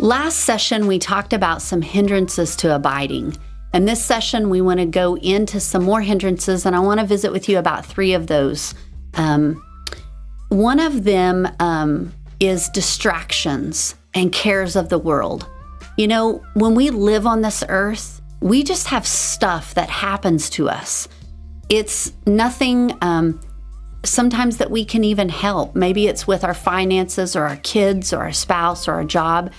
Last session, we talked about some hindrances to abiding. And this session, we want to go into some more hindrances, and I want to visit with you about 3 of those. One of them is distractions and cares of the world. You know, when we live on this earth, we just have stuff that happens to us. It's nothing sometimes that we can even help. Maybe it's with our finances or our kids or our spouse or our job.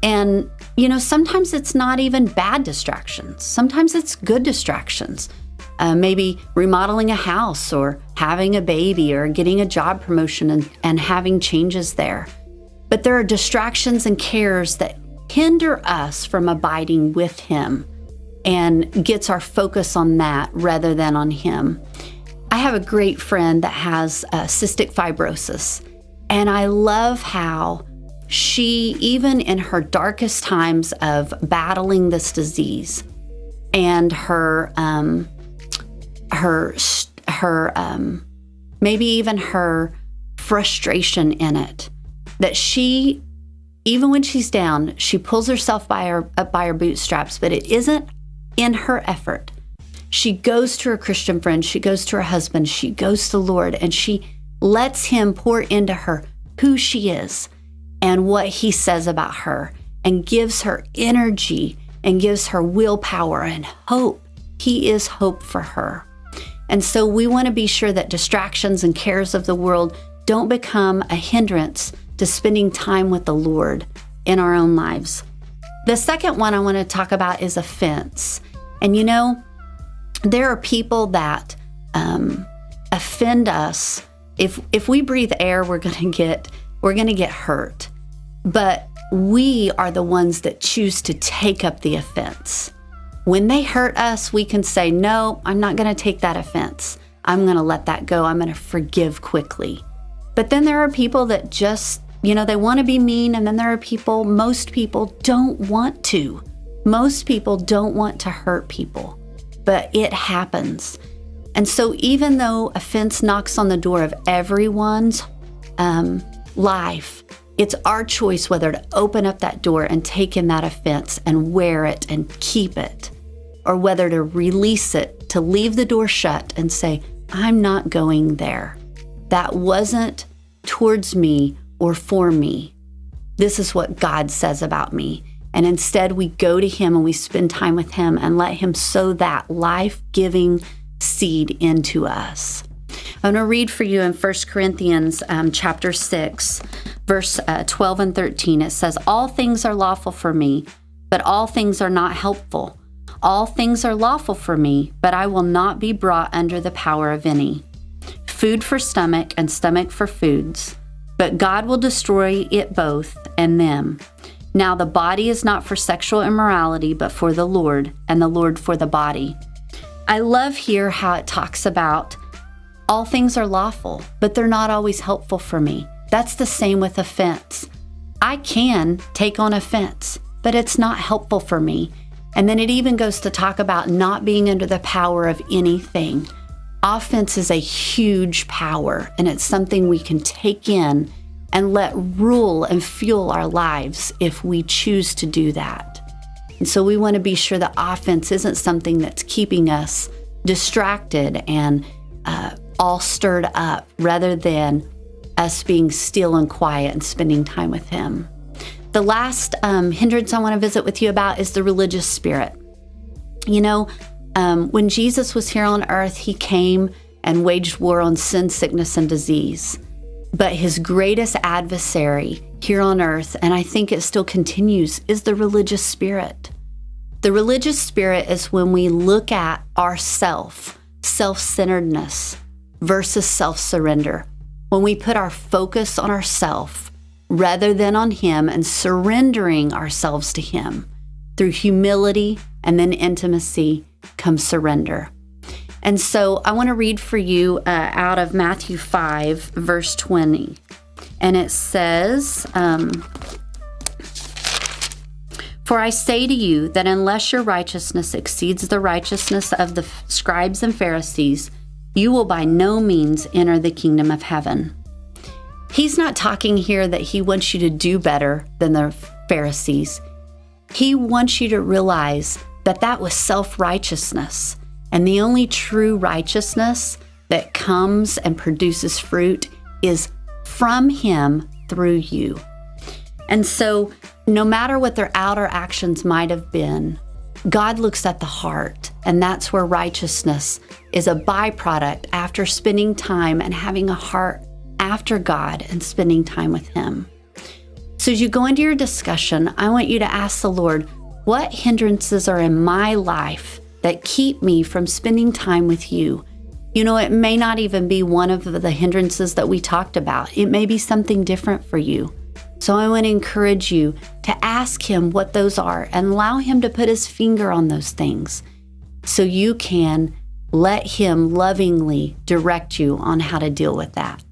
And, you know, sometimes it's not even bad distractions. Sometimes it's good distractions. Maybe remodeling a house or having a baby or getting a job promotion and having changes there. But there are distractions and cares that hinder us from abiding with Him and gets our focus on that rather than on Him. I have a great friend that has cystic fibrosis, and I love how she, even in her darkest times of battling this disease and maybe even her frustration in it, that she, even when she's down, she pulls herself up by her bootstraps, but it isn't in her effort. She goes to her Christian friends, she goes to her husband, she goes to the Lord, and she lets Him pour into her who she is and what He says about her, and gives her energy and gives her willpower and hope. He is hope for her. And so we want to be sure that distractions and cares of the world don't become a hindrance to spending time with the Lord in our own lives. The second one I want to talk about is offense. And you know, there are people that offend us. If we breathe air, we're going to get hurt. But we are the ones that choose to take up the offense. When they hurt us, we can say, no, I'm not going to take that offense. I'm going to let that go. I'm going to forgive quickly. But then there are people that just, you know, they want to be mean. And then there are most people don't want to. Most people don't want to hurt people, but it happens. And so even though offense knocks on the door of everyone's life, it's our choice whether to open up that door and take in that offense and wear it and keep it, or whether to release it, to leave the door shut and say, I'm not going there. That wasn't towards me or for me. This is what God says about me. And instead we go to Him and we spend time with Him and let Him sow that life-giving seed into us. I'm going to read for you in 1 Corinthians chapter 6, verse 12 and 13. It says, all things are lawful for me, but all things are not helpful. All things are lawful for me, but I will not be brought under the power of any. Food for stomach and stomach for foods, but God will destroy it both and them. Now the body is not for sexual immorality, but for the Lord, and the Lord for the body. I love here how it talks about all things are lawful, but they're not always helpful for me. That's the same with offense. I can take on offense, but it's not helpful for me. And then it even goes to talk about not being under the power of anything. Offense is a huge power, and it's something we can take in and let rule and fuel our lives if we choose to do that. And so we want to be sure that offense isn't something that's keeping us distracted and all stirred up, rather than us being still and quiet and spending time with Him. The last hindrance I want to visit with you about is the religious spirit. You know, when Jesus was here on earth, He came and waged war on sin, sickness, and disease. But His greatest adversary here on earth, and I think it still continues, is the religious spirit. The religious spirit is when we look at self-centeredness versus self-surrender. When we put our focus on ourself rather than on Him and surrendering ourselves to Him. Through humility and then intimacy comes surrender. And so I want to read for you out of Matthew 5, verse 20. And it says, for I say to you that unless your righteousness exceeds the righteousness of the scribes and Pharisees, you will by no means enter the kingdom of heaven. He's not talking here that he wants you to do better than the Pharisees. He wants you to realize that that was self-righteousness. And the only true righteousness that comes and produces fruit is from him through you. And so no matter what their outer actions might have been, God looks at the heart, and that's where righteousness is a byproduct after spending time and having a heart after God and spending time with him. So as you go into your discussion, I want you to ask the Lord, what hindrances are in my life that keep me from spending time with you? You know, it may not even be one of the hindrances that we talked about. It may be something different for you. So I want to encourage you to ask him what those are and allow him to put his finger on those things so you can let him lovingly direct you on how to deal with that.